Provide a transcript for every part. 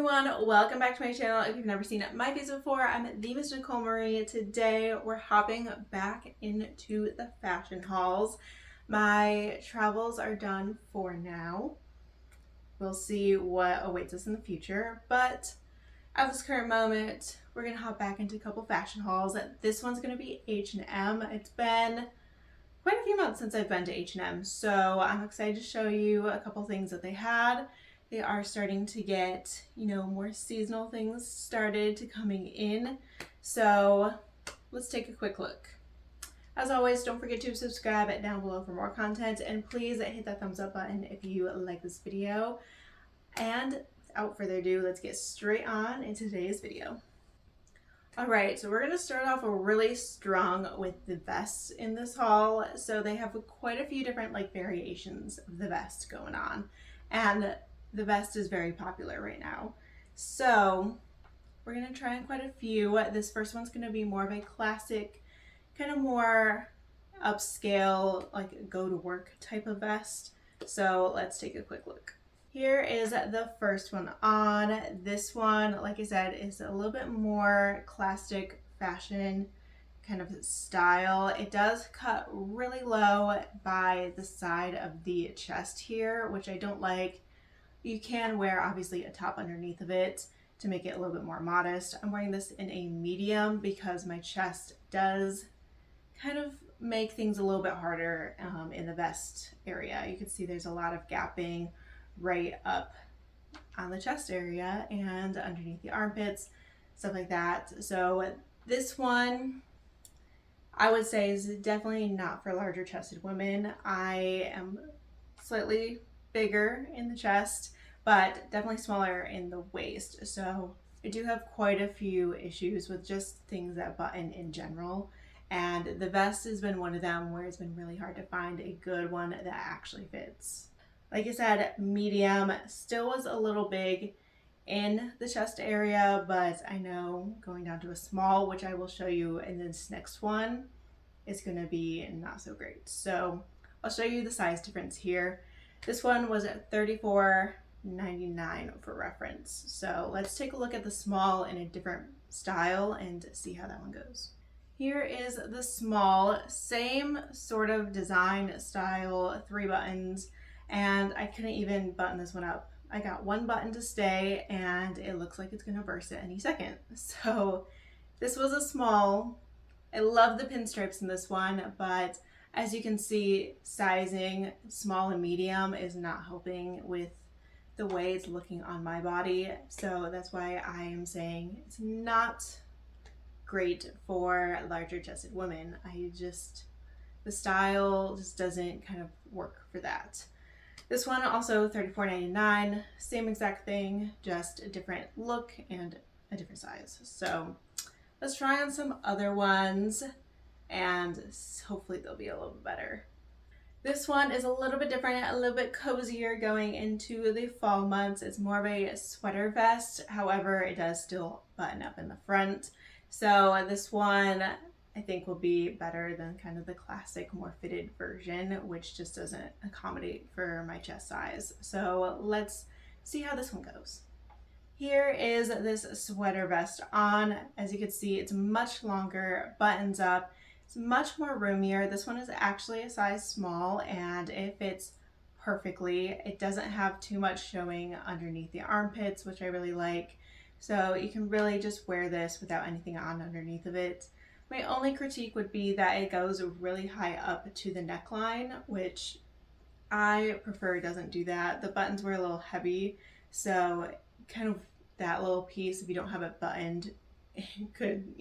everyone, welcome back to my channel. If you've never seen my videos before, I'm the Miss Nicole Marie. Today we're hopping back into the fashion hauls. My travels are done for now. We'll see what awaits us in the future, but at this current moment, we're gonna hop back into a couple fashion hauls. This one's gonna be H&M. It's been quite a few months since I've been to H&M, so I'm excited to show you a couple things that they had. They are starting to get, more seasonal things started to coming in. So let's take a quick look. As always, don't forget to subscribe down below for more content, and please hit that thumbs up button if you like this video. And without further ado, let's get straight on into today's video. Alright, so we're going to start off really strong with the vests in this haul. So they have quite a few different variations of the vest going on. And the vest is very popular right now. So we're going to try on quite a few. This first one's going to be more of a classic, kind of more upscale, go to work type of vest. So let's take a quick look. Here is the first one on. This one, like I said, is a little bit more classic fashion kind of style. It does cut really low by the side of the chest here, which I don't like. You can wear obviously a top underneath of it to make it a little bit more modest. I'm wearing this in a medium because my chest does kind of make things a little bit harder in the vest area. You can see there's a lot of gapping right up on the chest area and underneath the armpits, stuff like that. So this one I would say is definitely not for larger chested women. I am slightly bigger in the chest, but definitely smaller in the waist. So I do have quite a few issues with just things that button in general. And the vest has been one of them where it's been really hard to find a good one that actually fits. Like I said, medium, still was a little big in the chest area, but I know going down to a small, which I will show you in this next one, is going to be not so great. So I'll show you the size difference here. This one was at $34.99 for reference. So let's take a look at the small in a different style and see how that one goes. Here is the small, same sort of design style, 3 buttons. And I couldn't even button this one up. I got one button to stay and it looks like it's gonna burst at any second. So this was a small. I love the pinstripes in this one, but as you can see, sizing small and medium is not helping with the way it's looking on my body. So that's why I am saying it's not great for larger chested women. The style just doesn't kind of work for that. This one also $34.99, same exact thing, just a different look and a different size. So let's try on some other ones and hopefully they'll be a little bit better. This one is a little bit different, a little bit cozier going into the fall months. It's more of a sweater vest, however, it does still button up in the front. So this one I think will be better than kind of the classic, more fitted version, which just doesn't accommodate for my chest size. So let's see how this one goes. Here is this sweater vest on. As you can see, it's much longer, buttons up. It's much more roomier. This one is actually a size small and it fits perfectly. It doesn't have too much showing underneath the armpits, which I really like. So you can really just wear this without anything on underneath of it. My only critique would be that it goes really high up to the neckline, which I prefer doesn't do that. The buttons were a little heavy, so kind of that little piece, if you don't have it buttoned, it could,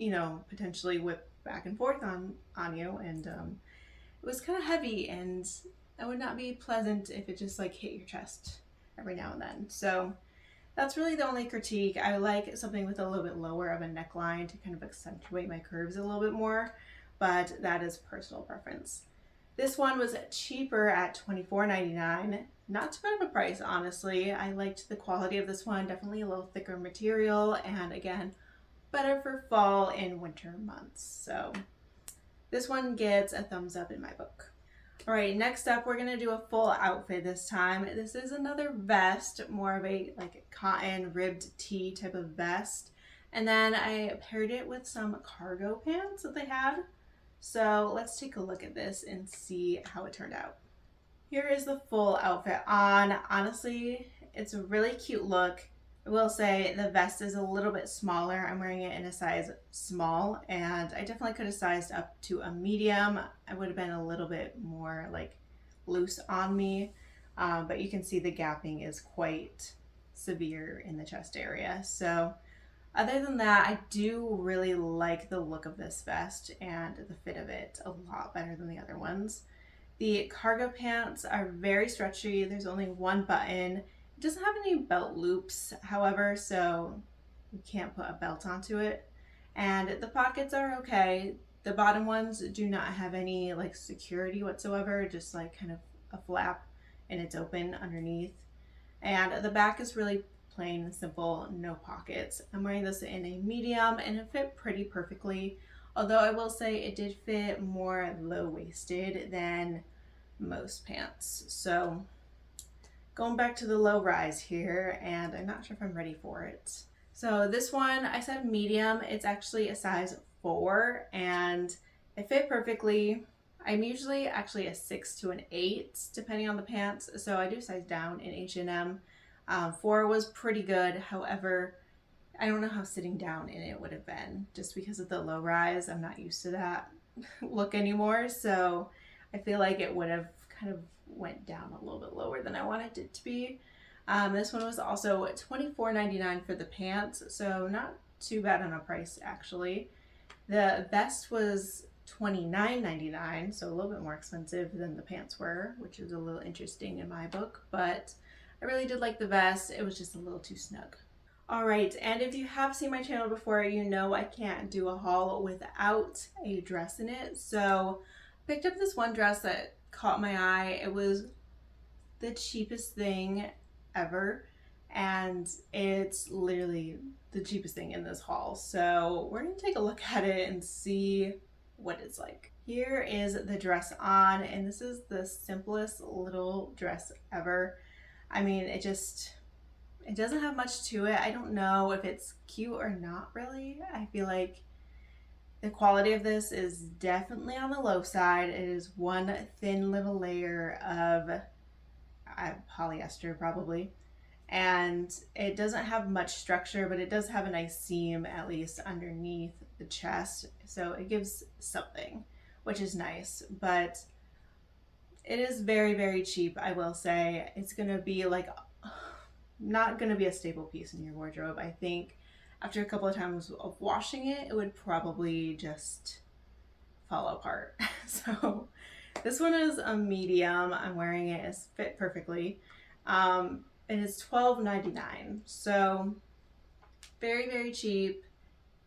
potentially whip back and forth on you. And it was kind of heavy and it would not be pleasant if it just hit your chest every now and then. So that's really the only critique. I like something with a little bit lower of a neckline to kind of accentuate my curves a little bit more, but that is personal preference. This one was cheaper at $24.99. Not too bad of a price, honestly. I liked the quality of this one, definitely a little thicker material, and again, better for fall and winter months. So this one gets a thumbs up in my book. All right, next up, we're gonna do a full outfit this time. This is another vest, more of a like cotton ribbed tee type of vest. And then I paired it with some cargo pants that they had. So let's take a look at this and see how it turned out. Here is the full outfit on. Honestly, it's a really cute look. I will say the vest is a little bit smaller. I'm wearing it in a size small, and I definitely could have sized up to a medium. I would have been a little bit more like loose on me, but you can see the gapping is quite severe in the chest area. So other than that, I do really like the look of this vest and the fit of it a lot better than the other ones. The cargo pants are very stretchy. There's only one button. It doesn't have any belt loops, however, so you can't put a belt onto it. And the pockets are okay. The bottom ones do not have any like security whatsoever, just like kind of a flap and it's open underneath. And the back is really plain and simple, no pockets. I'm wearing this in a medium and it fit pretty perfectly. Although I will say it did fit more low-waisted than most pants. So going back to the low rise here, and I'm not sure if I'm ready for it. So this one, I said medium. It's actually a size 4 and it fit perfectly. I'm usually actually a 6 to an 8 depending on the pants, so I do size down in H&M. 4 was pretty good. However, I don't know how sitting down in it would have been just because of the low rise. I'm not used to that look anymore, so I feel like it would have kind of went down a little bit lower than I wanted it to be. This one was also $24.99 for the pants, so not too bad on a price actually. The vest was $29.99, so a little bit more expensive than the pants were, which is a little interesting in my book, but I really did like the vest. It was just a little too snug. All right, and if you have seen my channel before, you know I can't do a haul without a dress in it. So I picked up this one dress that caught my eye. It was the cheapest thing ever, and it's literally the cheapest thing in this haul. So we're gonna take a look at it and see what it's like. Here is the dress on, and this is the simplest little dress ever. I mean, it doesn't have much to it. I don't know if it's cute or not really. I feel like the quality of this is definitely on the low side. It is one thin little layer of polyester probably. And it doesn't have much structure, but it does have a nice seam at least underneath the chest. So it gives something, which is nice. But it is very, very cheap, I will say. It's gonna be like not going to be a staple piece in your wardrobe. I think after a couple of times of washing it, it would probably just fall apart. So this one is a medium. I'm wearing it. It's fit perfectly. And it's $12.99. So very, very cheap.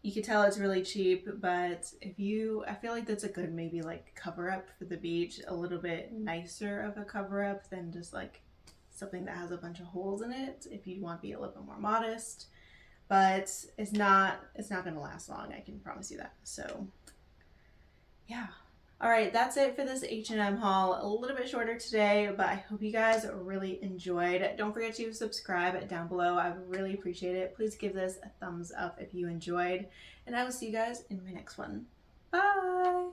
You can tell it's really cheap, but I feel like that's a good maybe like cover up for the beach, a little bit nicer of a cover up than just like something that has a bunch of holes in it if you want to be a little bit more modest. But it's not going to last long, I can promise you that. So yeah. All right, that's it for this H&M haul. A little bit shorter today, but I hope you guys really enjoyed. Don't forget to subscribe down below. I would really appreciate it. Please give this a thumbs up if you enjoyed, and I will see you guys in my next one. Bye.